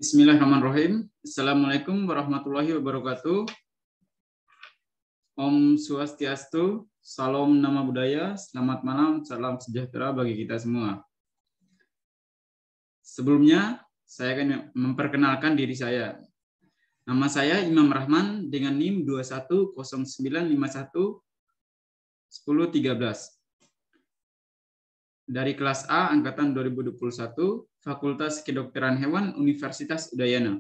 Bismillahirrahmanirrahim. Assalamualaikum warahmatullahi wabarakatuh. Om Swastiastu, Salam Nama Budaya, selamat malam, salam sejahtera bagi kita semua. Sebelumnya, saya akan memperkenalkan diri saya. Nama saya Imam Rahman dengan NIM 2109511013. Dari kelas A angkatan 2021, Fakultas Kedokteran Hewan Universitas Udayana.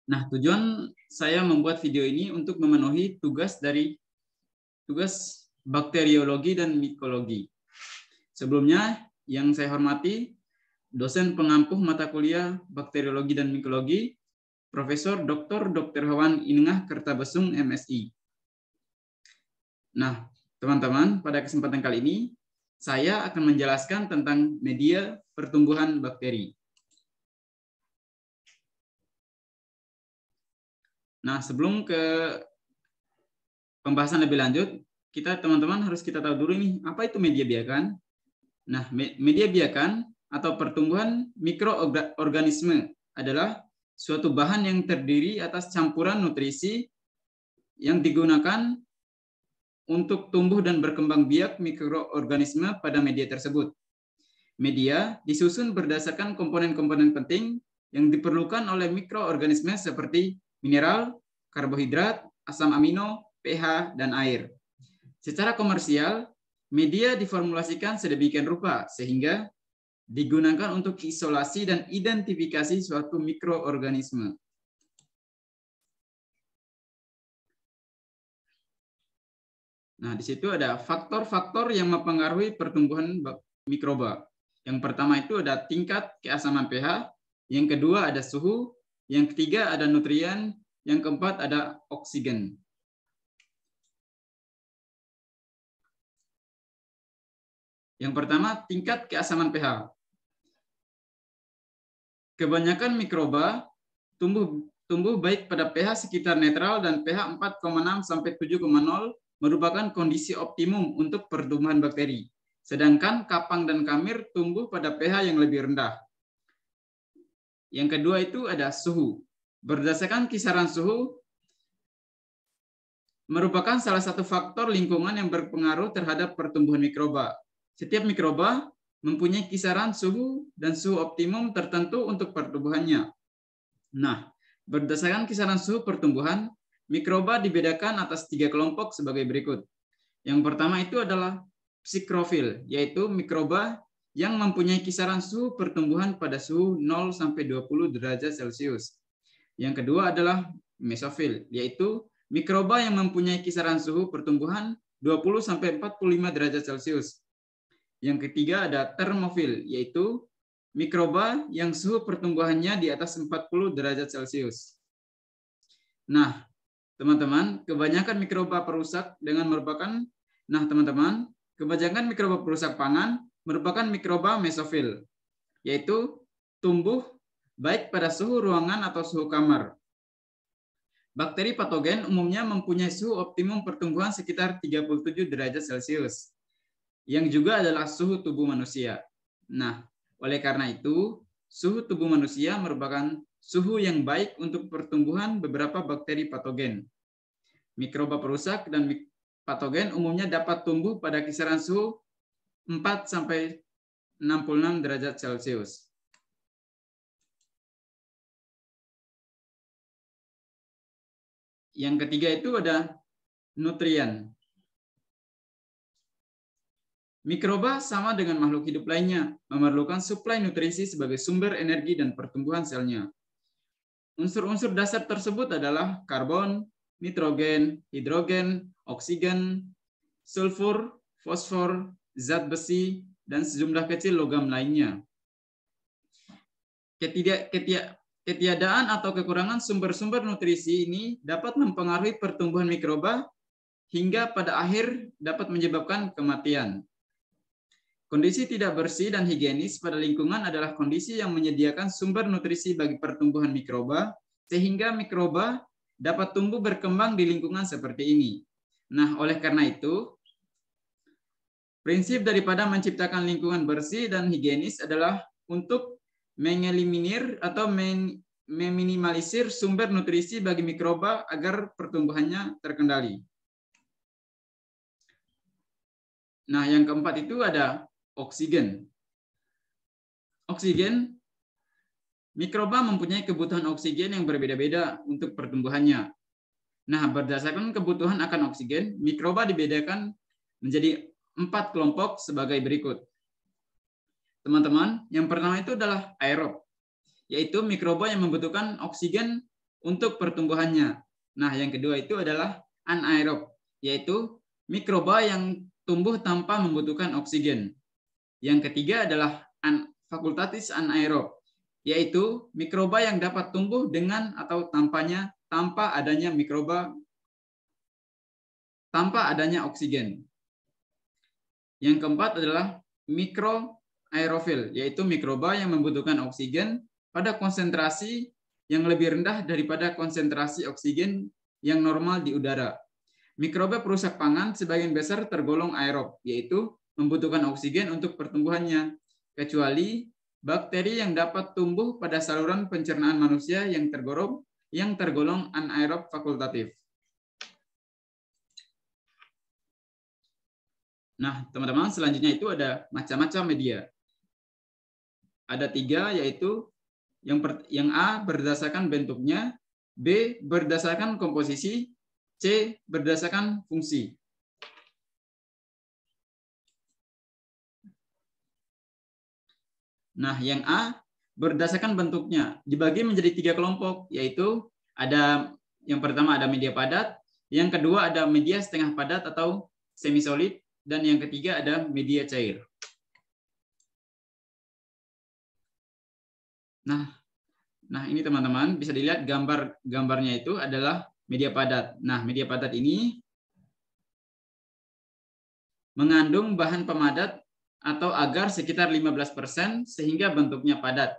Nah, tujuan saya membuat video ini untuk memenuhi tugas bakteriologi dan mikologi. Sebelumnya, yang saya hormati, dosen pengampuh mata kuliah bakteriologi dan mikologi, Profesor Dr. Hewan Inengah Kertabesung, MSI. Nah, teman-teman, pada kesempatan kali ini, saya akan menjelaskan tentang media pertumbuhan bakteri. Nah, sebelum ke pembahasan lebih lanjut, teman-teman harus kita tahu dulu nih, apa itu media biakan? Nah, media biakan atau pertumbuhan mikroorganisme adalah suatu bahan yang terdiri atas campuran nutrisi yang digunakan untuk tumbuh dan berkembang biak mikroorganisme pada media tersebut. Media disusun berdasarkan komponen-komponen penting yang diperlukan oleh mikroorganisme seperti mineral, karbohidrat, asam amino, pH, dan air. Secara komersial, media diformulasikan sedemikian rupa sehingga digunakan untuk isolasi dan identifikasi suatu mikroorganisme. Nah, di situ ada faktor-faktor yang mempengaruhi pertumbuhan mikroba. Yang pertama itu ada tingkat keasaman pH, yang kedua ada suhu, yang ketiga ada nutrien, yang keempat ada oksigen. Yang pertama, tingkat keasaman pH. Kebanyakan mikroba tumbuh baik pada pH sekitar netral dan pH 4,6 sampai 7,0 merupakan kondisi optimum untuk pertumbuhan bakteri. Sedangkan kapang dan kamir tumbuh pada pH yang lebih rendah. Yang kedua itu ada suhu. Berdasarkan kisaran suhu, merupakan salah satu faktor lingkungan yang berpengaruh terhadap pertumbuhan mikroba. Setiap mikroba mempunyai kisaran suhu dan suhu optimum tertentu untuk pertumbuhannya. Nah, berdasarkan kisaran suhu pertumbuhan, mikroba dibedakan atas 3 kelompok sebagai berikut. Yang pertama itu adalah psikrofil, yaitu mikroba yang mempunyai kisaran suhu pertumbuhan pada suhu 0 sampai 20 derajat Celcius. Yang kedua adalah mesofil, yaitu mikroba yang mempunyai kisaran suhu pertumbuhan 20 sampai 45 derajat Celcius. Yang ketiga ada termofil, yaitu mikroba yang suhu pertumbuhannya di atas 40 derajat Celcius. Nah, teman-teman, kebanyakan mikroba perusak kebanyakan mikroba perusak pangan merupakan mikroba mesofil, yaitu tumbuh baik pada suhu ruangan atau suhu kamar. Bakteri patogen umumnya mempunyai suhu optimum pertumbuhan sekitar 37 derajat Celcius, yang juga adalah suhu tubuh manusia. Nah, oleh karena itu, suhu tubuh manusia merupakan suhu yang baik untuk pertumbuhan beberapa bakteri patogen. Mikroba perusak dan patogen umumnya dapat tumbuh pada kisaran suhu 4 sampai 66 derajat Celcius. Yang ketiga itu ada nutrien. Mikroba sama dengan makhluk hidup lainnya, memerlukan suplai nutrisi sebagai sumber energi dan pertumbuhan selnya. Unsur-unsur dasar tersebut adalah karbon, nitrogen, hidrogen, oksigen, sulfur, fosfor, zat besi, dan sejumlah kecil logam lainnya. Ketiadaan atau kekurangan sumber-sumber nutrisi ini dapat mempengaruhi pertumbuhan mikroba hingga pada akhir dapat menyebabkan kematian. Kondisi tidak bersih dan higienis pada lingkungan adalah kondisi yang menyediakan sumber nutrisi bagi pertumbuhan mikroba, sehingga mikroba dapat tumbuh berkembang di lingkungan seperti ini. Nah, oleh karena itu, prinsip daripada menciptakan lingkungan bersih dan higienis adalah untuk mengeliminir atau meminimalisir sumber nutrisi bagi mikroba agar pertumbuhannya terkendali. Nah, yang keempat itu ada oksigen. Oksigen, mikroba mempunyai kebutuhan oksigen yang berbeda-beda untuk pertumbuhannya. Nah, berdasarkan kebutuhan akan oksigen, mikroba dibedakan menjadi 4 kelompok sebagai berikut. Teman-teman, yang pertama itu adalah aerob, yaitu mikroba yang membutuhkan oksigen untuk pertumbuhannya. Nah, yang kedua itu adalah anaerob, yaitu mikroba yang tumbuh tanpa membutuhkan oksigen. Yang ketiga adalah fakultatif anaerob, yaitu mikroba yang dapat tumbuh dengan atau tanpa adanya oksigen. Yang keempat adalah mikroaerofil, yaitu mikroba yang membutuhkan oksigen pada konsentrasi yang lebih rendah daripada konsentrasi oksigen yang normal di udara. Mikroba perusak pangan sebagian besar tergolong aerob, yaitu membutuhkan oksigen untuk pertumbuhannya, kecuali bakteri yang dapat tumbuh pada saluran pencernaan manusia yang tergolong anaerob fakultatif. Nah, teman-teman, selanjutnya itu ada macam-macam media. Ada 3, yaitu yang A berdasarkan bentuknya, B berdasarkan komposisi, C berdasarkan fungsi. Nah, yang A berdasarkan bentuknya dibagi menjadi 3 kelompok, yaitu yang pertama ada media padat, yang kedua ada media setengah padat atau semi solid, dan yang ketiga ada media cair. Nah, ini teman-teman bisa dilihat gambarnya itu adalah media padat. Nah, media padat ini mengandung bahan pemadat atau agar sekitar 15% sehingga bentuknya padat.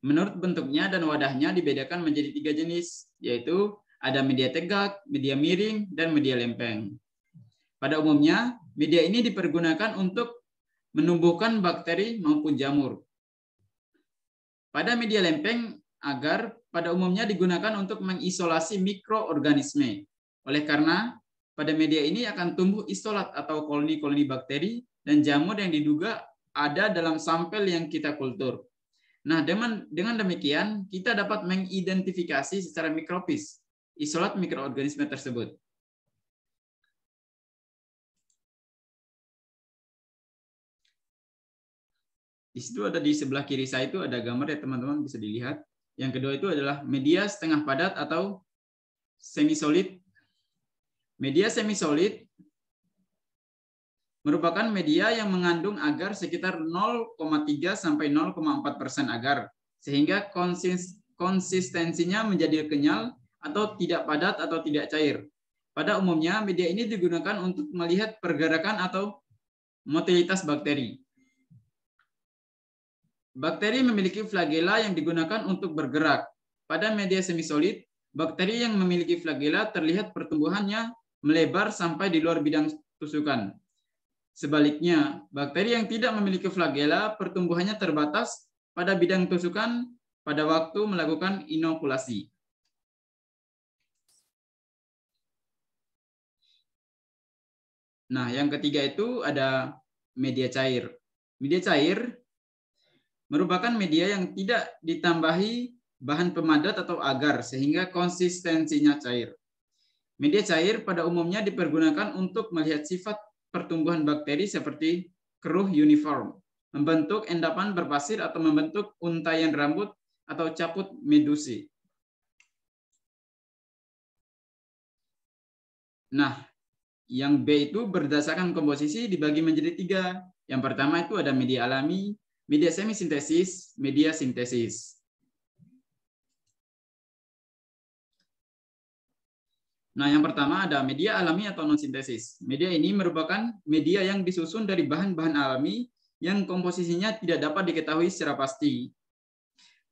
Menurut bentuknya dan wadahnya dibedakan menjadi 3 jenis, yaitu ada media tegak, media miring, dan media lempeng. Pada umumnya, media ini dipergunakan untuk menumbuhkan bakteri maupun jamur. Pada media lempeng, agar pada umumnya digunakan untuk mengisolasi mikroorganisme. Oleh karena pada media ini akan tumbuh isolat atau koloni-koloni bakteri dan jamur yang diduga ada dalam sampel yang kita kultur. Nah, dengan demikian kita dapat mengidentifikasi secara mikrofis isolat mikroorganisme tersebut. Di situ ada di sebelah kiri saya itu ada gambar ya teman-teman, bisa dilihat. Yang kedua itu adalah media setengah padat atau semi solid. Media semi solid merupakan media yang mengandung agar sekitar 0,3 sampai 0,4% agar, sehingga konsistensinya menjadi kenyal atau tidak padat atau tidak cair. Pada umumnya media ini digunakan untuk melihat pergerakan atau motilitas bakteri. Bakteri memiliki flagela yang digunakan untuk bergerak. Pada media semisolid, bakteri yang memiliki flagela terlihat pertumbuhannya melebar sampai di luar bidang tusukan. Sebaliknya, bakteri yang tidak memiliki flagela pertumbuhannya terbatas pada bidang tusukan pada waktu melakukan inokulasi. Nah, yang ketiga itu ada media cair. Media cair merupakan media yang tidak ditambahi bahan pemadat atau agar sehingga konsistensinya cair. Media cair pada umumnya dipergunakan untuk melihat sifat pertumbuhan bakteri seperti keruh uniform, membentuk endapan berpasir atau membentuk untaian rambut atau caput medusi. Nah, yang B itu berdasarkan komposisi dibagi menjadi 3. Yang pertama itu ada media alami, media semisintesis, media sintesis. Nah, yang pertama ada media alami atau non-sintesis. Media ini merupakan media yang disusun dari bahan-bahan alami yang komposisinya tidak dapat diketahui secara pasti.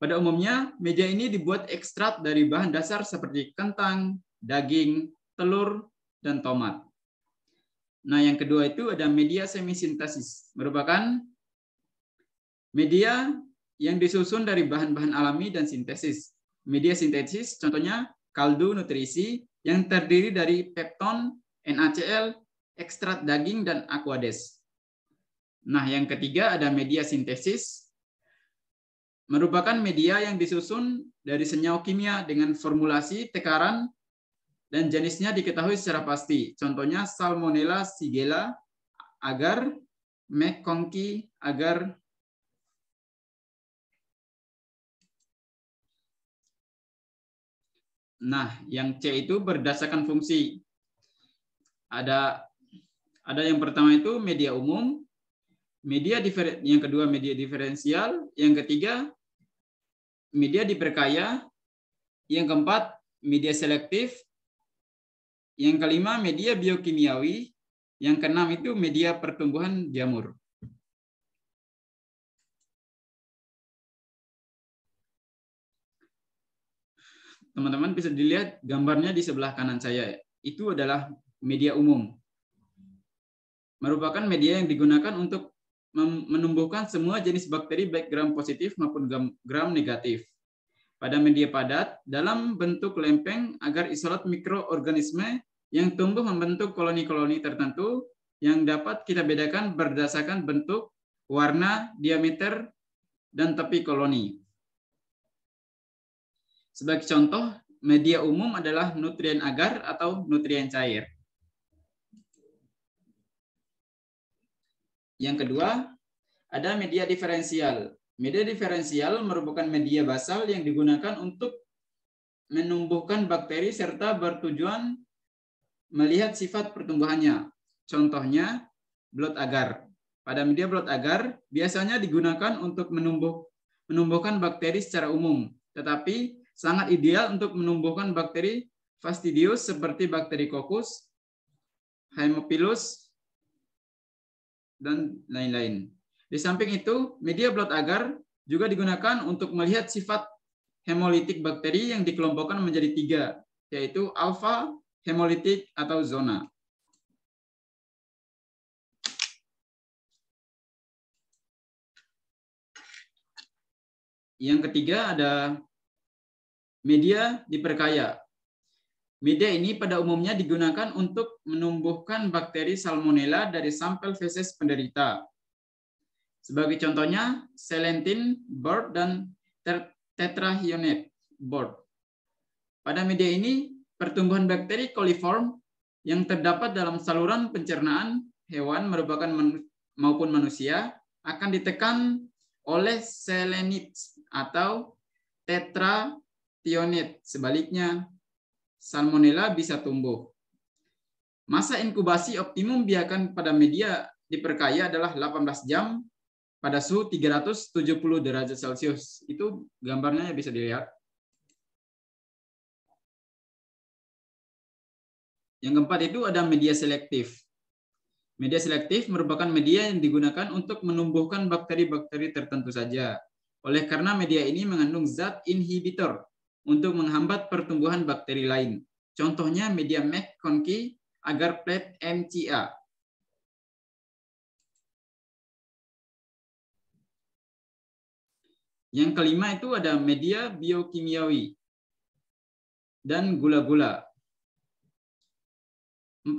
Pada umumnya, media ini dibuat ekstrak dari bahan dasar seperti kentang, daging, telur, dan tomat. Nah, yang kedua itu ada media semisintesis, merupakan media yang disusun dari bahan-bahan alami dan sintesis. Media sintesis contohnya kaldu nutrisi yang terdiri dari pepton, NaCl, ekstrak daging, dan aquades. Nah, yang ketiga ada media sintesis, merupakan media yang disusun dari senyawa kimia dengan formulasi, tekaran, dan jenisnya diketahui secara pasti. Contohnya Salmonella, Shigella, agar, McConkey, agar. Nah, yang C itu berdasarkan fungsi. Ada yang pertama itu media umum, yang kedua media diferensial, yang ketiga media diperkaya, yang keempat media selektif, yang kelima media biokimiawi, yang keenam itu media pertumbuhan jamur. Teman-teman bisa dilihat gambarnya di sebelah kanan saya. Itu adalah media umum. Merupakan media yang digunakan untuk menumbuhkan semua jenis bakteri baik gram positif maupun gram negatif. Pada media padat dalam bentuk lempeng agar isolat mikroorganisme yang tumbuh membentuk koloni-koloni tertentu yang dapat kita bedakan berdasarkan bentuk, warna, diameter, dan tepi koloni. Sebagai contoh, media umum adalah nutrien agar atau nutrien cair. Yang kedua, ada media diferensial. Media diferensial merupakan media basal yang digunakan untuk menumbuhkan bakteri serta bertujuan melihat sifat pertumbuhannya. Contohnya, blood agar. Pada media blood agar biasanya digunakan untuk menumbuhkan bakteri secara umum, tetapi sangat ideal untuk menumbuhkan bakteri fastidius seperti bakteri Coccus, Haemophilus, dan lain-lain. Di samping itu, media blood agar juga digunakan untuk melihat sifat hemolitik bakteri yang dikelompokkan menjadi 3, yaitu alfa, hemolitik, atau zona. Yang ketiga ada media diperkaya. Media ini pada umumnya digunakan untuk menumbuhkan bakteri Salmonella dari sampel feses penderita. Sebagai contohnya, Selentin board dan Tetrahyonet board. Pada media ini, pertumbuhan bakteri coliform yang terdapat dalam saluran pencernaan hewan maupun manusia akan ditekan oleh selenit atau tetrahyonet. Sebaliknya, Salmonella bisa tumbuh. Masa inkubasi optimum biakan pada media diperkaya adalah 18 jam pada suhu 370 derajat Celcius. Itu gambarnya bisa dilihat. Yang keempat itu ada media selektif. Media selektif merupakan media yang digunakan untuk menumbuhkan bakteri-bakteri tertentu saja. Oleh karena media ini mengandung zat inhibitor untuk menghambat pertumbuhan bakteri lain. Contohnya media McConkey agar plate MCA. Yang kelima itu ada media biokimiawi dan gula-gula. 4.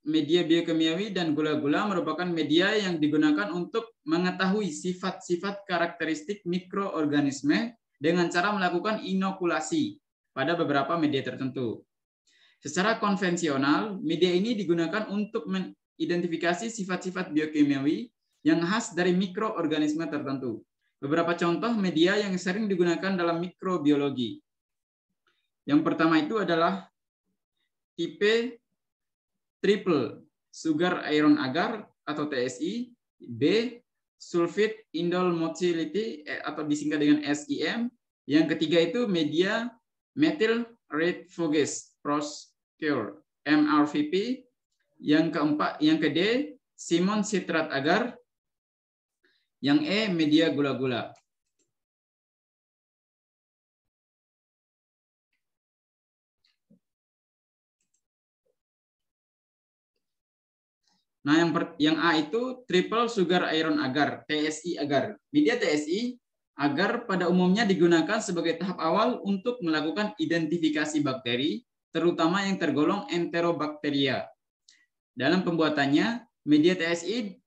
Media biokimiawi dan gula-gula merupakan media yang digunakan untuk mengetahui sifat-sifat karakteristik mikroorganisme dengan cara melakukan inokulasi pada beberapa media tertentu. Secara konvensional, media ini digunakan untuk mengidentifikasi sifat-sifat biokimiawi yang khas dari mikroorganisme tertentu. Beberapa contoh media yang sering digunakan dalam mikrobiologi. Yang pertama itu adalah tipe triple sugar iron agar atau TSI, B sulfite indol motility atau disingkat dengan SIM. Yang ketiga itu media methyl red fugase proscure MRVP. Yang keempat, yang ke D Simon citrat agar. Yang E media gula-gula. Nah, yang A itu triple sugar iron agar, TSI agar. Media TSI agar pada umumnya digunakan sebagai tahap awal untuk melakukan identifikasi bakteri, terutama yang tergolong Enterobacteria. Dalam pembuatannya, media TSI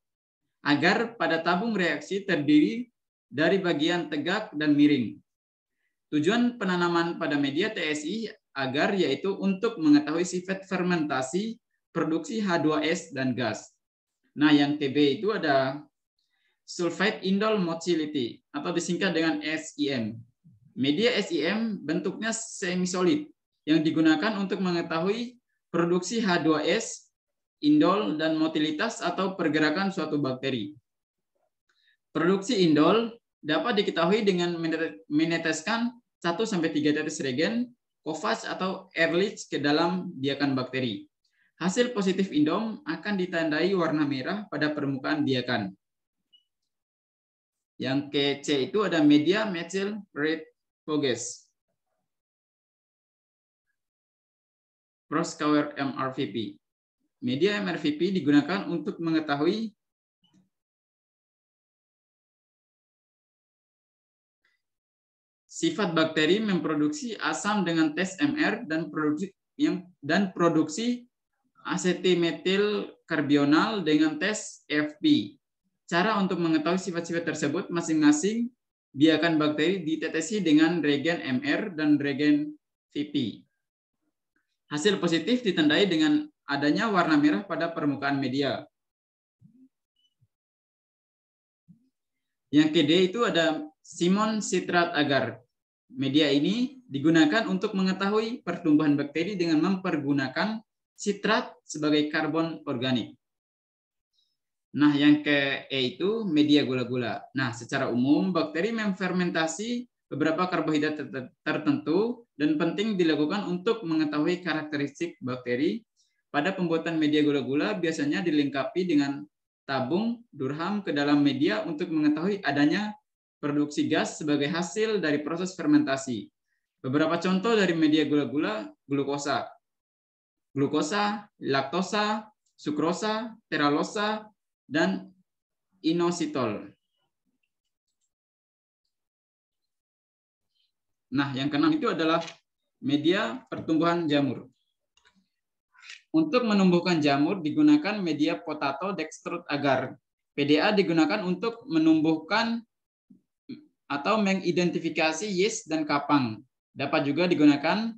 agar pada tabung reaksi terdiri dari bagian tegak dan miring. Tujuan penanaman pada media TSI agar yaitu untuk mengetahui sifat fermentasi, produksi H2S dan gas. Nah, yang TB itu ada sulfide indol motility atau disingkat dengan SIM. Media SIM bentuknya semi-solid yang digunakan untuk mengetahui produksi H2S, indol, dan motilitas atau pergerakan suatu bakteri. Produksi indol dapat diketahui dengan meneteskan 1-3 tetes regen, Kovacs atau Ehrlich ke dalam biakan bakteri. Hasil positif indol akan ditandai warna merah pada permukaan biakan. Yang ke-C itu ada media methyl red Voges. Proskauer MRVP. Media MRVP digunakan untuk mengetahui sifat bakteri memproduksi asam dengan tes MR dan produksi asetilmetilkarbional dengan tes FP. Cara untuk mengetahui sifat-sifat tersebut masing-masing biakan bakteri ditetesi dengan regen MR dan regen VP. Hasil positif ditandai dengan adanya warna merah pada permukaan media. Yang ke-D itu ada Simon citrat agar. Media ini digunakan untuk mengetahui pertumbuhan bakteri dengan mempergunakan citrat sebagai karbon organik. Nah, yang ke-E itu media gula-gula. Nah, secara umum bakteri memfermentasi beberapa karbohidrat tertentu dan penting dilakukan untuk mengetahui karakteristik bakteri. Pada pembuatan media gula-gula biasanya dilengkapi dengan tabung Durham ke dalam media untuk mengetahui adanya produksi gas sebagai hasil dari proses fermentasi. Beberapa contoh dari media gula-gula: glukosa, laktosa, sukrosa, teralosa, dan inositol. Nah, yang keenam itu adalah media pertumbuhan jamur. Untuk menumbuhkan jamur digunakan media potato dextrose agar. PDA digunakan untuk menumbuhkan atau mengidentifikasi yeast dan kapang. Dapat juga digunakan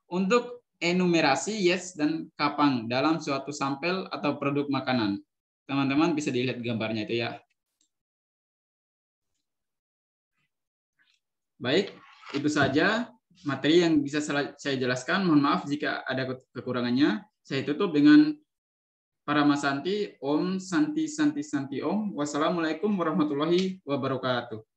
untuk enumerasi yeast dan kapang dalam suatu sampel atau produk makanan. Teman-teman bisa dilihat gambarnya itu ya. Baik, itu saja materi yang bisa saya jelaskan. Mohon maaf jika ada kekurangannya. Saya tutup dengan Paramasanti Om Santi Santi Santi Om. Wassalamualaikum warahmatullahi wabarakatuh.